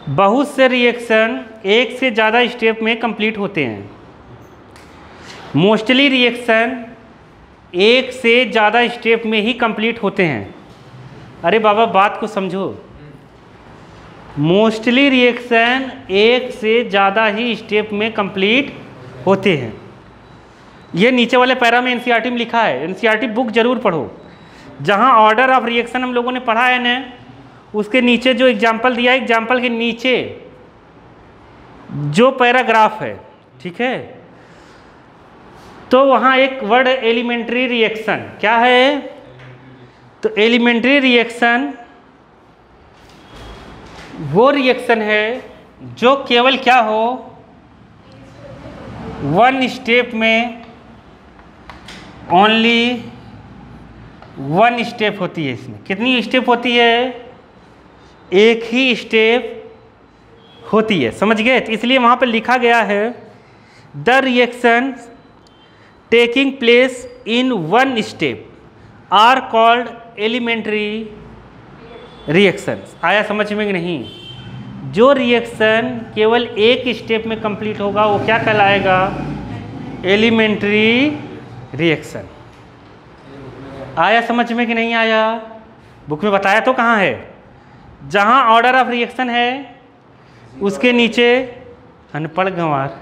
बहुत से रिएक्शन एक से ज़्यादा स्टेप में कंप्लीट होते हैं। मोस्टली रिएक्शन एक से ज़्यादा स्टेप में ही कंप्लीट होते हैं। अरे बाबा बात को समझो, मोस्टली रिएक्शन एक से ज़्यादा ही स्टेप में कंप्लीट होते हैं। ये नीचे वाले पैरा में एनसीईआरटी में लिखा है, एनसीईआरटी बुक जरूर पढ़ो। जहाँ ऑर्डर ऑफ रिएक्शन हम लोगों ने पढ़ा है ना, उसके नीचे जो एग्जाम्पल दिया है, एग्जाम्पल के नीचे जो पैराग्राफ है, ठीक है, तो वहाँ एक वर्ड एलिमेंट्री रिएक्शन। क्या है? तो एलिमेंट्री रिएक्शन वो रिएक्शन है जो केवल क्या हो, वन स्टेप में, ओनली वन स्टेप होती है। इसमें कितनी स्टेप होती है? एक ही स्टेप होती है। समझ गए? तो इसलिए वहाँ पर लिखा गया है the reaction taking place in one step are called elementary reaction. आया समझ में कि नहीं? जो रिएक्शन केवल एक स्टेप में कंप्लीट होगा वो क्या कहलाएगा? Elementary reaction. आया समझ में कि नहीं आया? बुक में बताया तो कहाँ है? जहाँ ऑर्डर ऑफ रिएक्शन है उसके नीचे अनपढ़ गंवार,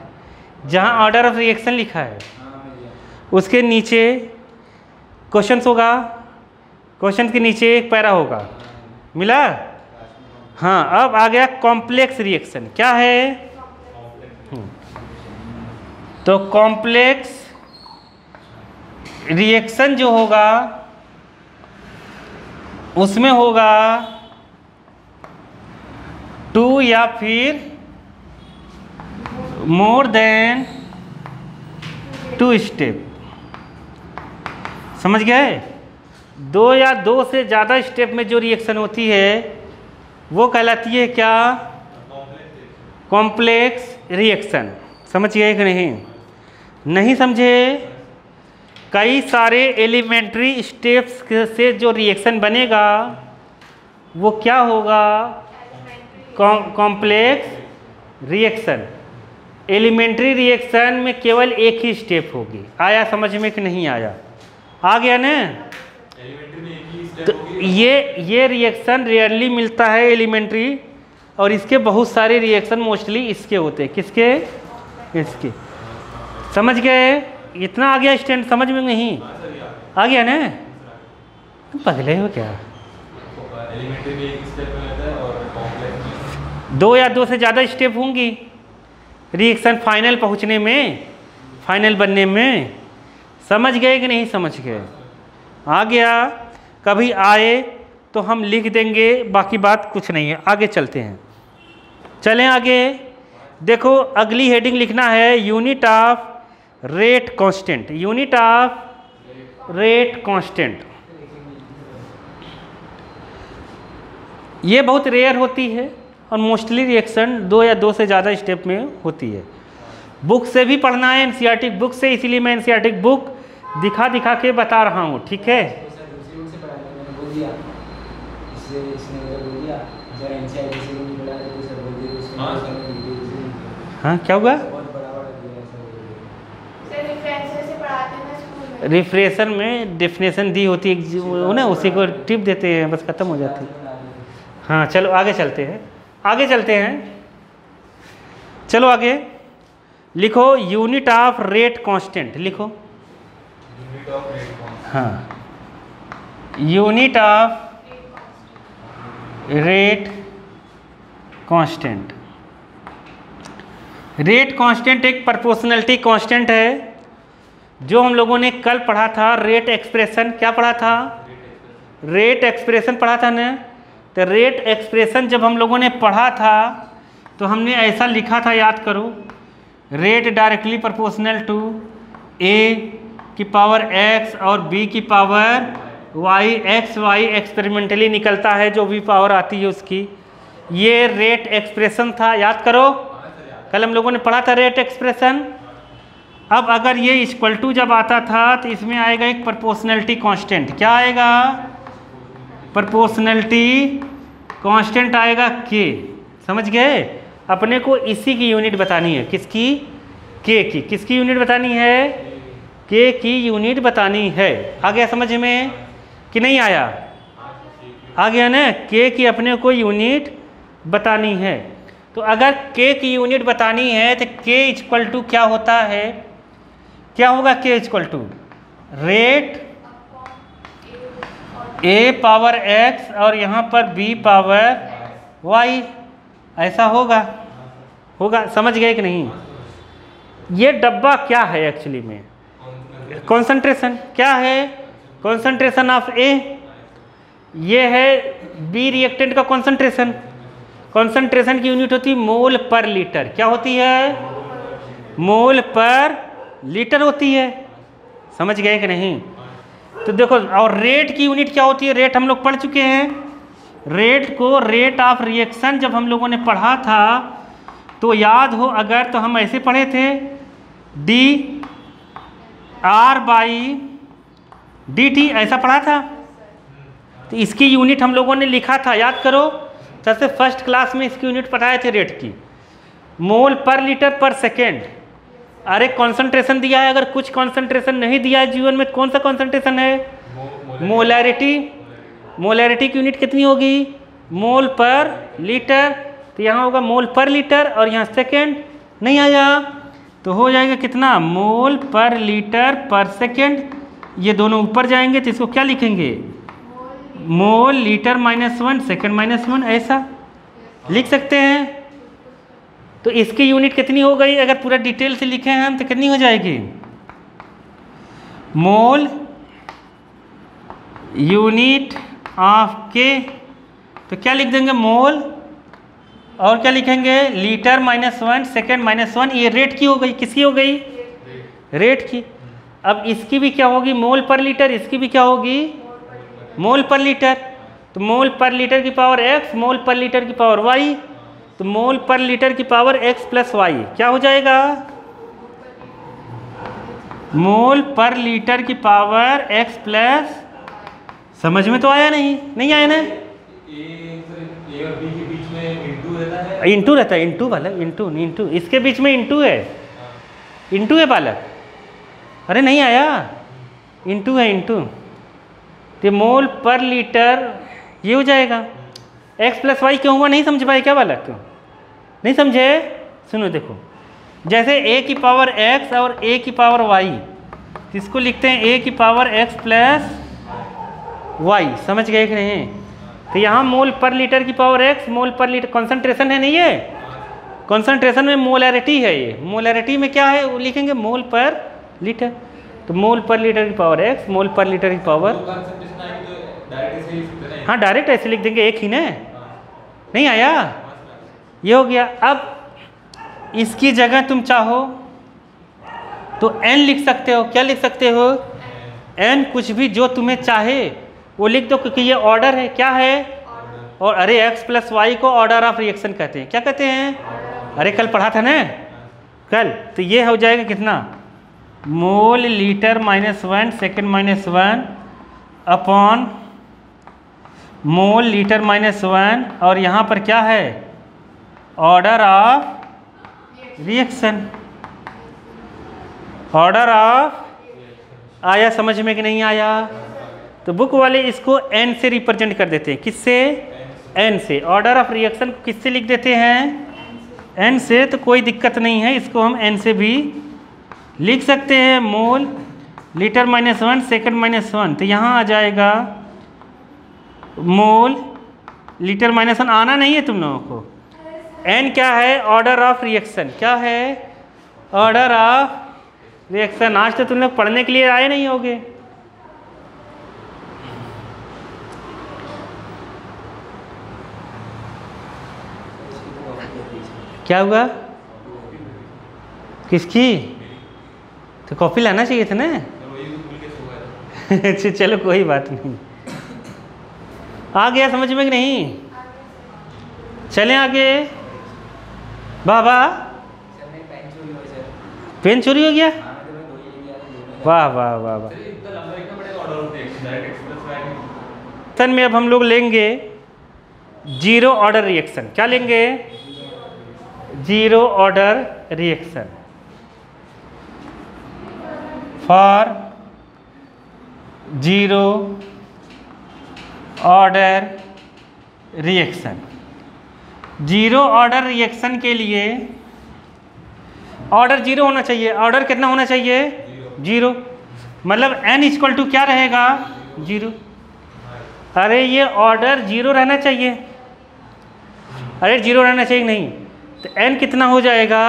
जहाँ ऑर्डर ऑफ रिएक्शन लिखा है उसके नीचे क्वेश्चंस होगा, क्वेश्चन के नीचे एक पैरा होगा। मिला? हाँ, अब आ गया कॉम्प्लेक्स रिएक्शन। क्या है? तो कॉम्प्लेक्स रिएक्शन जो होगा उसमें होगा टू या फिर मोर देन टू स्टेप। समझ गए? दो या दो से ज़्यादा स्टेप में जो रिएक्शन होती है वो कहलाती है क्या? Complex reaction. समझ गए कि नहीं? नहीं समझे? कई सारे एलिमेंट्री स्टेप्स से जो रिएक्शन बनेगा वो क्या होगा? Complex reaction. एलिमेंट्री रिएक्शन में केवल एक ही स्टेप होगी। आया समझ में कि नहीं आया? आ गया ना? तो ये रिएक्शन रेयरली मिलता है एलिमेंट्री, और इसके बहुत सारे रिएक्शन मोस्टली इसके होते हैं। किसके? इसके। समझ गए? इतना आ गया स्टैंड? समझ में नहीं आ गया ना? पगले हो क्या? दो या दो से ज़्यादा स्टेप होंगी रिएक्शन फाइनल पहुंचने में, फाइनल बनने में। समझ गए कि नहीं समझ गए? आ गया? कभी आए तो हम लिख देंगे, बाकी बात कुछ नहीं है। आगे चलते हैं, चलें आगे। देखो अगली हेडिंग लिखना है unit of rate constant. Unit of rate constant ये बहुत रेयर होती है और मोस्टली रिएक्शन दो या दो से ज़्यादा स्टेप में होती है। बुक से भी पढ़ना है, एनसीईआरटी बुक से, इसीलिए मैं एनसीईआरटी बुक दिखा दिखा के बता रहा हूँ। ठीक है? हाँ, क्या हुआ? रिफ्रेशन में डेफिनेशन दी होती है वो ना, उसी को टिप देते हैं, बस खत्म हो जाती है। हाँ चलो आगे चलते हैं, आगे चलते हैं। चलो आगे लिखो यूनिट ऑफ रेट कांस्टेंट। लिखो हाँ, unit of rate constant. Rate constant एक प्रोपोर्शनलिटी कांस्टेंट है जो हम लोगों ने कल पढ़ा था। रेट एक्सप्रेशन क्या पढ़ा था? रेट एक्सप्रेशन पढ़ा था ना। तो रेट एक्सप्रेशन जब हम लोगों ने पढ़ा था तो हमने ऐसा लिखा था, याद करो, rate directly proportional to a की पावर x और b की power y। X y experimentally निकलता है, जो भी पावर आती है उसकी। ये रेट एक्सप्रेशन था, याद करो, कल हम लोगों ने पढ़ा था रेट एक्सप्रेशन। अब अगर ये इक्वल टू जब आता था तो इसमें आएगा एक प्रोपोर्शनलिटी कांस्टेंट। क्या आएगा? प्रोपोर्शनलिटी कांस्टेंट आएगा के। समझ गए? अपने को इसी की यूनिट बतानी है, किसकी? के की। किसकी यूनिट बतानी है? के की यूनिट बतानी है। आ गया समझ में कि नहीं आया? आ गया ना? के की अपने को यूनिट बतानी है। तो अगर के की यूनिट बतानी है तो के इक्वल टू क्या होता है? क्या होगा के equal to? Rate a power x और यहाँ पर बी पावर वाई, ऐसा होगा। होगा, समझ गए कि नहीं? ये डब्बा क्या है एक्चुअली में? कॉन्सेंट्रेशन। क्या है? कॉन्सेंट्रेशन ऑफ ए। ये है बी रिएक्टेंट का कॉन्सेंट्रेशन। कॉन्सेंट्रेशन की यूनिट होती है मोल पर लीटर। क्या होती है? मोल पर लीटर होती है। समझ गए कि नहीं? तो देखो, और रेट की यूनिट क्या होती है? रेट हम लोग पढ़ चुके हैं। रेट को रेट ऑफ रिएक्शन जब हम लोगों ने पढ़ा था तो याद हो अगर तो हम ऐसे पढ़े थे, D R by D T, ऐसा पढ़ा था। तो इसकी यूनिट हम लोगों ने लिखा था, याद करो। सबसे फर्स्ट क्लास में इसकी यूनिट पढ़ाए थे रेट की, मोल पर लीटर पर सेकेंड। अरे कॉन्सेंट्रेशन दिया है, अगर कुछ कॉन्सेंट्रेशन नहीं दिया है जीवन में, कौन सा कॉन्सेंट्रेशन है? मोलैरिटी। मोलैरिटी की यूनिट कितनी होगी? मोल पर लीटर। तो यहाँ होगा मोल पर लीटर और यहाँ सेकेंड। नहीं आया तो हो जाएगा कितना? मोल पर लीटर पर सेकेंड। ये दोनों ऊपर जाएंगे तो इसको क्या लिखेंगे? मोल लीटर -1 सेकेंड -1, ऐसा लिख सकते हैं। तो इसकी यूनिट कितनी हो गई? अगर पूरा डिटेल से लिखे हैं हम तो कितनी हो जाएगी? मोल यूनिट ऑफ के, तो क्या लिख देंगे? मोल, और क्या लिखेंगे? Litre -1 second -1। ये रेट की हो गई। किसकी हो गई? रेट की। अब इसकी भी क्या होगी? मोल पर लीटर। इसकी भी क्या होगी? मोल पर लीटर। तो मोल पर लीटर की पावर x, मोल पर लीटर की पावर y। तो मोल पर लीटर की पावर x प्लस वाई क्या हो जाएगा? मोल पर लीटर की पावर x प्लस, समझ में तो आया नहीं? नहीं आया ना? इंटू रहता है, इंटू वाला, इंटू नहीं, इंटू इसके बीच में इंटू है, इंटू है बालक। अरे नहीं आया? इंटू है, इंटू। तो मोल पर लीटर ये हो जाएगा। x प्लस वाई क्यों हुआ? नहीं समझ पाए क्या बालक? क्यों नहीं समझे? सुनो देखो, जैसे a की पावर x और a की पावर y, इसको लिखते हैं a की पावर x प्लस वाई। समझ गए कि नहीं? तो यहाँ मोल पर लीटर की पावर x, मोल पर लीटर कॉन्सेंट्रेशन है, नहीं है? कॉन्सेंट्रेशन में मोलैरिटी है। ये मोलैरिटी में क्या है? वो लिखेंगे मोल पर लीटर। तो मोल पर लीटर की पावर x, मोल पर लीटर की पावर, हाँ डायरेक्ट ऐसे लिख देंगे, एक ही ना? नहीं आया? ये हो गया। अब इसकी जगह तुम चाहो तो n लिख सकते हो। क्या लिख सकते हो? n, कुछ भी जो तुम्हें चाहे वो लिख दो, क्योंकि ये ऑर्डर है। क्या है? और अरे x प्लस वाई को ऑर्डर ऑफ रिएक्शन कहते हैं। क्या कहते हैं? अरे कल पढ़ा था ना, कल। तो ये हो जाएगा कितना? Mole litre -1 second -1 upon mole litre -1, और यहाँ पर क्या है? Order of reaction. Order of, आया समझ में कि नहीं आया? तो बुक वाले इसको n से रिप्रेजेंट कर देते हैं। किससे? n से। ऑर्डर ऑफ रिएक्शन किससे लिख देते हैं? n से। तो कोई दिक्कत नहीं है, इसको हम n से भी लिख सकते हैं। मोल लीटर -1 सेकेंड -1, तो यहाँ आ जाएगा मोल लीटर -1। आना नहीं है तुम लोगों को? n क्या है? Order of reaction. क्या है? Order of reaction. आज तो तुम लोग पढ़ने के लिए आए नहीं होगे। क्या हुआ? किसकी? तो कॉपी लाना चाहिए था ना। अच्छा चलो कोई बात नहीं। आ गया समझ में कि नहीं? चलें आगे। बाबा पेन चोरी हो गया? वाह वाह वाह वाह। तन में अब हम लोग लेंगे जीरो ऑर्डर रिएक्शन, क्या लेंगे? Zero order reaction for zero order reaction. Zero order reaction के लिए ऑर्डर जीरो होना चाहिए। ऑर्डर कितना होना चाहिए? जीरो। मतलब n इक्वल टू क्या रहेगा? जीरो। अरे ये ऑर्डर जीरो रहना चाहिए। अरे जीरो रहना चाहिए नहीं, तो n कितना हो जाएगा?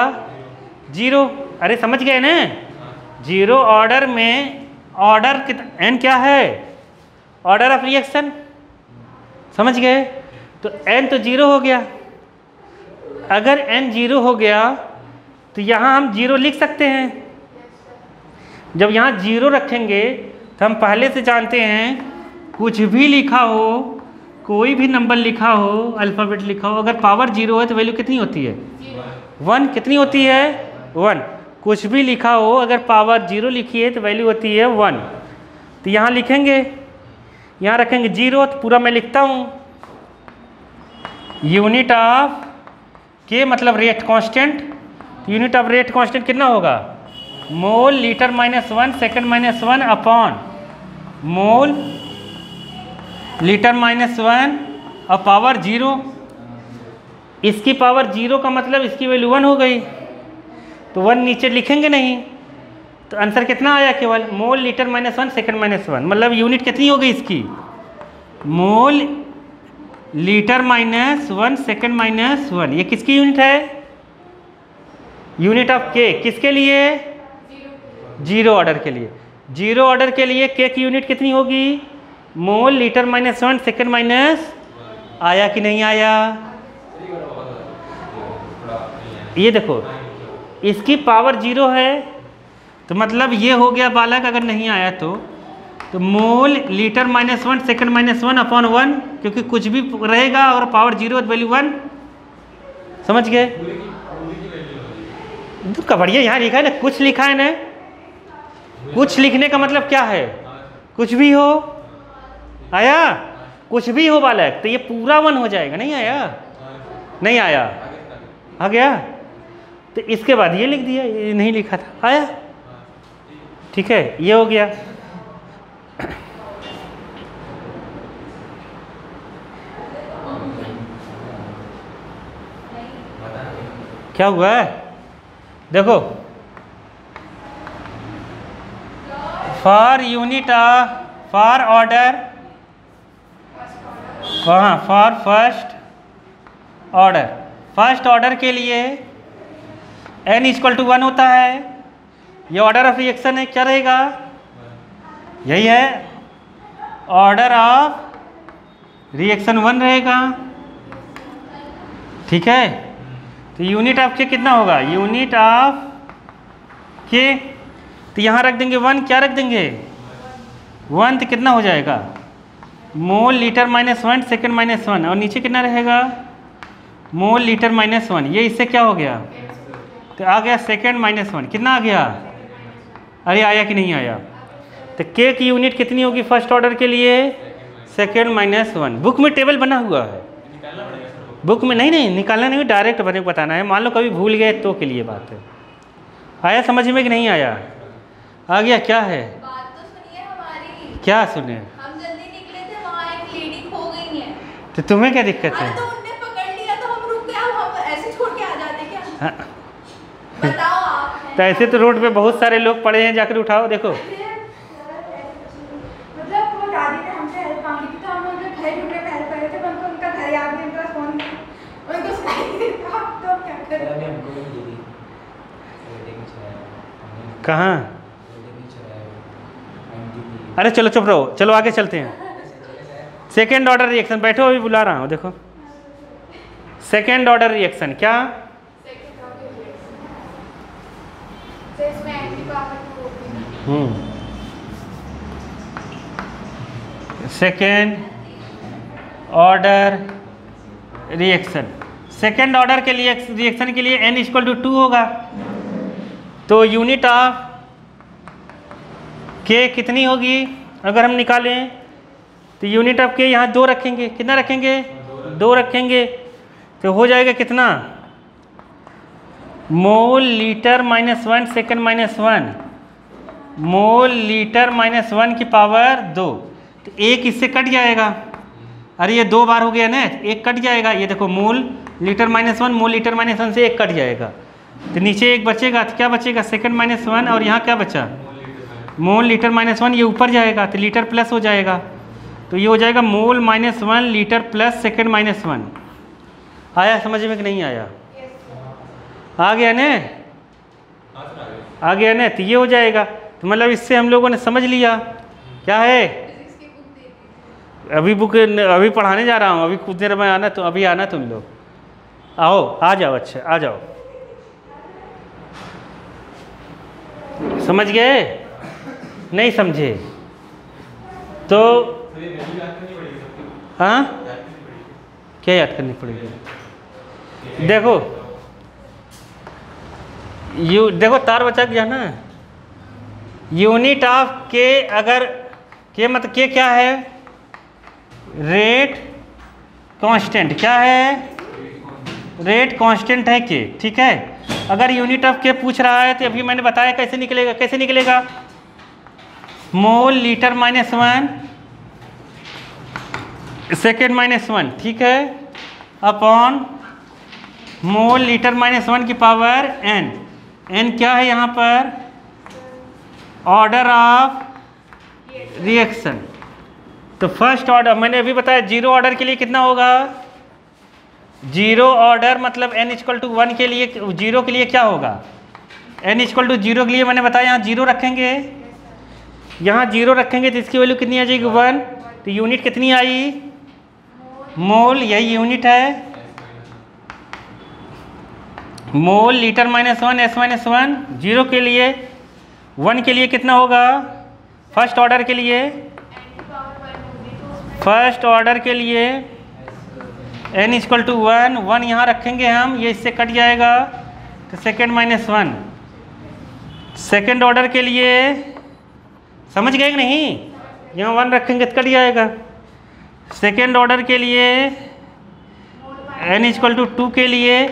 जीरो। अरे समझ गए ना? जीरो ऑर्डर में ऑर्डर कितना n क्या है? ऑर्डर ऑफ रिएक्शन, समझ गए? तो n तो जीरो हो गया। अगर n जीरो हो गया तो यहाँ हम जीरो लिख सकते हैं। जब यहाँ जीरो रखेंगे तो हम पहले से जानते हैं कुछ भी लिखा हो, कोई भी नंबर लिखा हो, अल्फ़ाबेट लिखा हो, अगर पावर जीरो है तो वैल्यू कितनी होती है? 1। कितनी होती है? 1। कुछ भी लिखा हो अगर पावर जीरो लिखी है तो वैल्यू होती है 1। तो यहाँ लिखेंगे, यहाँ रखेंगे जीरो, तो पूरा मैं लिखता हूँ। यूनिट ऑफ के मतलब rate constant. Unit of rate constant कितना होगा? Mole litre minus 1 second minus 1 upon mole litre minus 1 और पावर जीरो। इसकी पावर जीरो का मतलब इसकी वैल्यू 1 हो गई, तो 1 नीचे लिखेंगे नहीं, तो आंसर कितना आया? केवल mole litre minus 1 second minus 1। मतलब यूनिट कितनी हो गई इसकी? Mole litre minus 1 second minus 1। ये किसकी यूनिट है? यूनिट ऑफ के। किसके लिए? जीरो ऑर्डर के लिए। जीरो ऑर्डर के लिए के की यूनिट कितनी होगी? Mole litre minus 1 second minus. आया कि नहीं आया? ये देखो इसकी पावर जीरो है, तो मतलब ये हो गया बालक। अगर नहीं आया तो mole litre minus 1 second minus 1 upon 1, क्योंकि कुछ भी रहेगा और पावर जीरो वैल्यू 1। समझ गए? तो बढ़िया यहाँ लिखा है ना, कुछ लिखा है ना। कुछ लिखने का मतलब क्या है? कुछ भी हो। आया? कुछ भी हो बालक, तो ये पूरा 1 हो जाएगा। नहीं आया? नहीं आया? आ गया? तो इसके बाद ये लिख दिया, ये नहीं लिखा था। आया? ठीक है, ये हो गया। क्या हुआ है? देखो, फॉर यूनिट फॉर ऑर्डर, वहाँ for first order, first order के लिए n इक्वल टू 1 होता है। ये ऑर्डर ऑफ रिएक्शन है, क्या रहेगा? यही है, ऑर्डर ऑफ रिएक्शन 1 रहेगा। ठीक है, तो यूनिट ऑफ के कितना होगा? यूनिट ऑफ के, तो यहाँ रख देंगे 1। क्या रख देंगे? 1, तो कितना हो जाएगा? Mole litre minus 1 second minus 1, और नीचे कितना रहेगा? Mole litre minus 1। ये इससे क्या हो गया? तो आ गया सेकेंड माइनस 1। कितना आ गया? अरे आया कि नहीं आया? तो के की यूनिट कितनी होगी फर्स्ट ऑर्डर के लिए? Second minus 1। बुक में टेबल बना हुआ है। बुक में नहीं निकालना नहीं, डायरेक्ट बने बताना है। मान लो कभी भूल गए तो के लिए बात है। आया समझ में कि नहीं आया? आ गया? क्या है? बात तो सुनिए हमारी। क्या सुने? हम जल्दी निकले थे, वहाँ एक लेडी खो गई है। तो तुम्हें क्या दिक्कत है? तो उनने पकड़ लिया तो हम रुक गए। हम ऐसे छोड़ के आ जाते क्या? हाँ। बताओ आप। तो ऐसे तो रोड पे बहुत सारे लोग पड़े हैं, जाकर उठाओ। देखो मतलब वो दादी ने हमसे हेल्प मांगी थी, तो हम उनके घर ढूंढने में हेल्प कर रहे थे, पर उनको उनका घर याद नहीं, उनका फोन नहीं, उनको सुनाई नहीं था। तो क्या करें? कहाँ? अरे चलो चुप रहो, चलो आगे चलते हैं। सेकेंड ऑर्डर रिएक्शन, बैठो अभी बुला रहा हूँ। देखो सेकेंड ऑर्डर रिएक्शन क्या? Second order reaction. Second order के लिए रिएक्शन के लिए n इक्वल टू 2 होगा। तो यूनिट ऑफ के कितनी होगी? अगर हम निकालें तो यूनिट ऑफ के यहाँ 2 रखेंगे। कितना रखेंगे? 2 रखेंगे तो हो जाएगा कितना, mole litre -1 second -1, mole litre -1 की पावर 2। तो एक इससे कट जाएगा, अरे ये 2 बार हो गया ना, एक कट जाएगा। ये देखो मोल लीटर -1, मोल लीटर -1 से एक कट जाएगा, तो नीचे एक बचेगा। तो क्या बचेगा, सेकंड -1, और यहाँ क्या बचा, मोल लीटर -1, ये ऊपर जाएगा तो लीटर प्लस हो जाएगा। तो ये हो जाएगा मोल -1 लीटर प्लस सेकंड -1। आया समझ में कि नहीं आया, आ गया ने, आ गया ने, तो ये हो जाएगा। तो मतलब इससे हम लोगों ने समझ लिया क्या है। अभी बुक अभी पढ़ाने जा रहा हूँ, अभी कुछ देर में आना, तो अभी आना तुम लोग, आओ आ जाओ, अच्छा आ जाओ। समझ गए, नहीं समझे तो हाँ क्या याद करनी पड़ेगी। देखो देखो तार बचा गया ना, यूनिट ऑफ के, अगर के मतलब के क्या है, रेट कांस्टेंट, क्या है, रेट कांस्टेंट है के, ठीक है। अगर यूनिट ऑफ के पूछ रहा है तो अभी मैंने बताया कैसे निकलेगा, कैसे निकलेगा, मोल लीटर -1 सेकेंड -1, ठीक है, अपॉन मोल लीटर -1 की पावर n। n क्या है यहाँ पर, ऑर्डर ऑफ रिएक्शन। तो फर्स्ट ऑर्डर मैंने अभी बताया, 0 ऑर्डर के लिए कितना होगा, 0 ऑर्डर मतलब n = 1 के लिए, 0 के लिए क्या होगा, n = 0 के लिए मैंने बताया यहाँ 0 रखेंगे, यहाँ 0 रखेंगे तो इसकी वैल्यू कितनी आ जाएगी, 1। तो यूनिट कितनी आई, मोल, यही यूनिट है, मोल लीटर -1 s -1। 0 के लिए, 1 के लिए कितना होगा, फर्स्ट ऑर्डर के लिए, फर्स्ट ऑर्डर के लिए n = 1, 1 यहाँ रखेंगे हम, ये इससे कट जाएगा तो सेकेंड -1। सेकेंड ऑर्डर के लिए समझ गए कि नहीं, यहाँ 1 रखेंगे तो कट जाएगा। सेकेंड ऑर्डर के लिए n = 2 के लिए,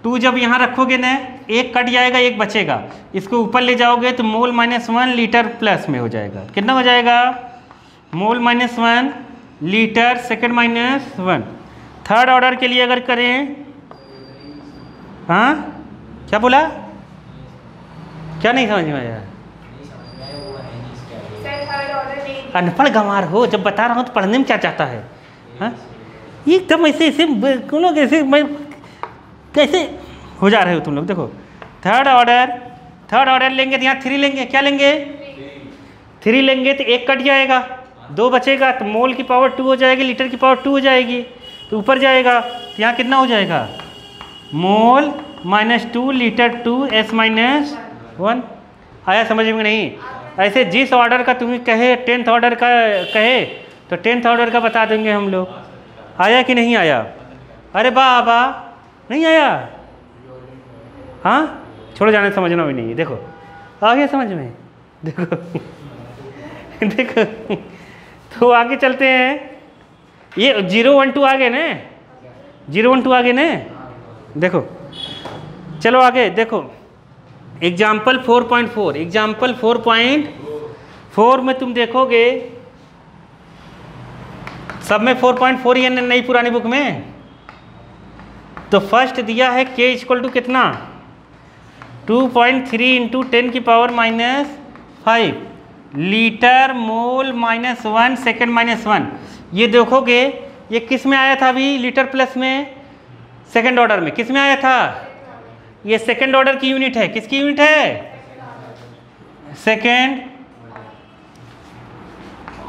2 जब यहाँ रखोगे ना, एक कट जाएगा, एक बचेगा, इसको ऊपर ले जाओगे तो मोल -1 लीटर प्लस में हो जाएगा। कितना हो जाएगा, मोल -1 लीटर सेकेंड -1। थर्ड ऑर्डर के लिए अगर करें, हाँ क्या बोला, क्या नहीं समझ में आया, अनपढ़ गंवार हो, जब बता रहा हूँ तो पढ़ने में क्या चाहता है, हाँ एकदम ऐसे ऐसे तुम लोग, ऐसे मैं कैसे हो जा रहे हो तुम लोग। देखो थर्ड ऑर्डर लेंगे तो यहाँ 3 लेंगे, क्या लेंगे, 3 लेंगे तो एक कट जाएगा, 2 बचेगा, तो मोल की पावर 2 हो जाएगी, लीटर की पावर 2 हो जाएगी, तो ऊपर जाएगा तो यहाँ कितना हो जाएगा, मोल -2 लीटर 2 s -1। आया समझ में नहीं। ऐसे जिस ऑर्डर का तुम्हें कहे, 10th ऑर्डर का कहे तो 10th ऑर्डर का बता देंगे हम लोग। आया कि नहीं आया, अरे बाबा नहीं आया, हाँ छोड़ो जाने, समझना भी नहीं है। देखो आ गया समझ में, देखो देखो तो आगे चलते हैं, ये 0 1 2 आ गए ना, 0 1 2 आ गए ना, देखो चलो आगे देखो। एग्जाम्पल 4.4, एग्जाम्पल 4.4 में तुम देखोगे सब में 4.4 ही है नई पुरानी बुक में। तो फर्स्ट दिया है k = कितना, 2.3 × 10 की पावर -5 लीटर मोल -1 सेकेंड -1। ये देखोगे ये किस में आया था, अभी लीटर प्लस में, सेकेंड ऑर्डर में किस में आया था, ये सेकेंड ऑर्डर की यूनिट है, किसकी यूनिट है, सेकेंड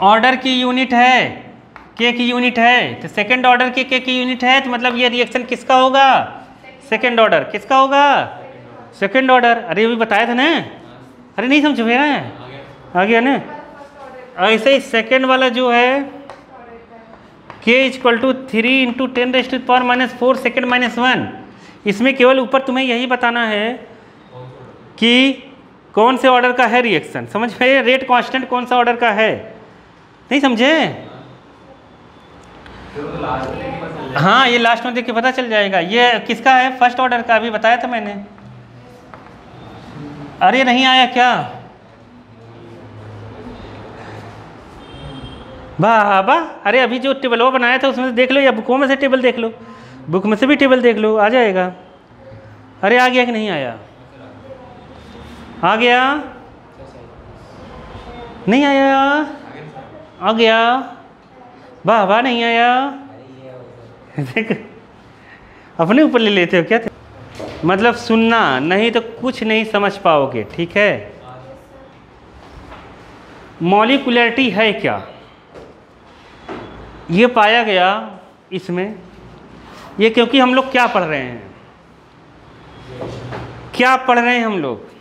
ऑर्डर की यूनिट है, के की यूनिट है। तो सेकेंड ऑर्डर के की यूनिट है, तो मतलब ये रिएक्शन किसका होगा, सेकेंड ऑर्डर, किसका होगा, सेकेंड ऑर्डर। अरे अभी बताया था ना, अरे नहीं समझ में आ गया ना। ऐसे ही सेकेंड वाला जो है k = 3 × 10⁻⁻⁴ सेकेंड -1। इसमें केवल ऊपर तुम्हें यही बताना है कि कौन से ऑर्डर का है रिएक्शन, समझ में, रेट कांस्टेंट कौन सा ऑर्डर का है, नहीं समझे। हाँ, ये लास्ट में देख के पता चल जाएगा। ये किसका है? फर्स्ट ऑर्डर का, अभी बताया था मैंने। अरे नहीं आया क्या? वाह वाह, अरे अभी जो टेबल वो बनाया था उसमें से देख लो, या बुकों में से टेबल देख लो, बुक में से भी टेबल देख लो, आ जाएगा। अरे आ गया कि नहीं आया? आ गया? नहीं आया? आ गया? वाह वाह, नहीं आया? देख, अपने ऊपर ले लेते हो क्या? मतलब सुनना नहीं तो कुछ नहीं समझ पाओगे, ठीक है। मॉलिक्यूलरिटी है क्या, ये पाया गया इसमें। ये क्योंकि हम लोग क्या पढ़ रहे हैं, क्या पढ़ रहे हैं हम लोग?